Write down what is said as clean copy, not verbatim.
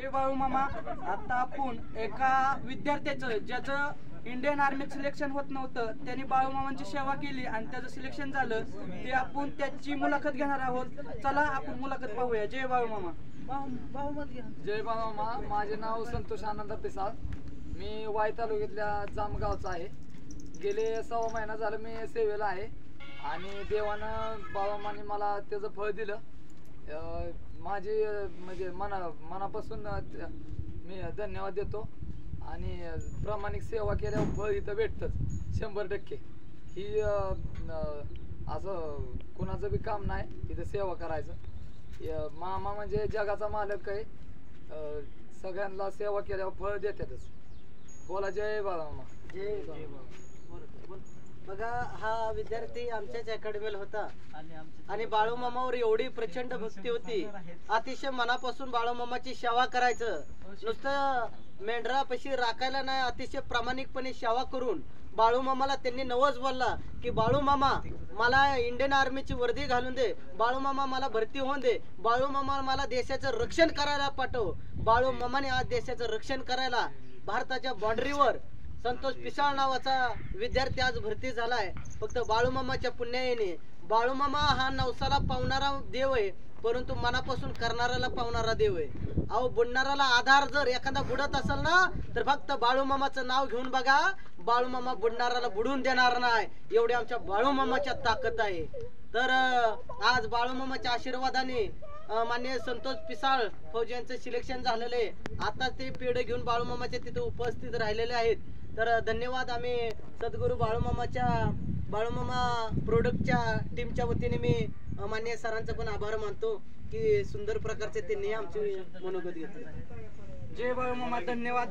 जय बाळू मामा. आता आपण एका विद्यार्थ्याचं ज्याचं इंडियन आर्मीत सिलेक्शन होत नव्हतं त्यांनी बाळू मामांची सेवा केली आणि त्याचं सिलेक्शन झालं ते आपण त्याची मुलाखत घेणार आहोत. चला आपण मुलाखत पाहूया. जय बाळू मामा. जय बाळू मामा. माझे नाव संतोष आनंद पिसाळ. मी वाई तालुक्यातल्या जामगावचा आहे. गेले 6 महिना झालं मी सेवेला आहे आणि देवानं बाळूमामाने मला त्याचं फळ दिलं. माझी म्हणजे मनापासून मी धन्यवाद देतो आणि प्रामाणिक सेवा केल्यावर फळ इथं भेटतंच 100%. ही असं कुणाचं बी काम नाही इथं सेवा करायचं. मामा म्हणजे जगाचा मालक आहे. सगळ्यांना सेवा केल्यावर फळ देतातच. बोला जय बाळू मामा. जय बाळू. बघा हा विद्यार्थी आमच्याच अकॅडमीला होता आणि बाळू मामावर एवढी प्रचंड भक्ती होती. अतिशय मनापासून बाळू मामाची सेवा करायचं. नुसतं मेंढरापाशी राखायला नाही, अतिशय प्रामाणिकपणे सेवा करून बाळू मामाला त्यांनी नवस बोलला की बाळू मामा मला इंडियन आर्मीची वर्दी घालून दे, बाळू मामा मला भरती होऊन दे, बाळू मामा मला देशाचं रक्षण करायला पाठव. बाळू मामाने आज देशाचं रक्षण करायला भारताच्या बाँड्रीवर संतोष पिसाळ नावाचा विद्यार्थी आज भरती झालाय. फक्त बाळूमामाच्या पुण्याने. बाळूमामा हा नवसाला पावणारा देव आहे, परंतु मनापासून करणाऱ्याला पावणारा देव आहे. अहो बुडणाऱ्याला आधार जर एखादा बुडत असेल ना तर फक्त बाळूमामाचं नाव घेऊन बघा. बाळूमामा बुडणाऱ्याला बुडून देणार नाही, एवढी आमच्या बाळूमामाच्या ताकद आहे. तर आज बाळूमामाच्या आशीर्वादाने माननीय संतोष पिसाळ फौजी यांचं सिलेक्शन झालेलं आहे. आता ते पेढ घेऊन बाळूमामाच्या तिथे उपस्थित राहिलेले आहेत. तर धन्यवाद. आम्ही सद्गुरू बाळूमामा प्रोडक्टच्या टीमच्या वतीने मी माननीय सरांचा पण आभार मानतो की सुंदर प्रकारचे त्यांनी आमची मनोगत घेतली. जय बाळू मामा. धन्यवाद.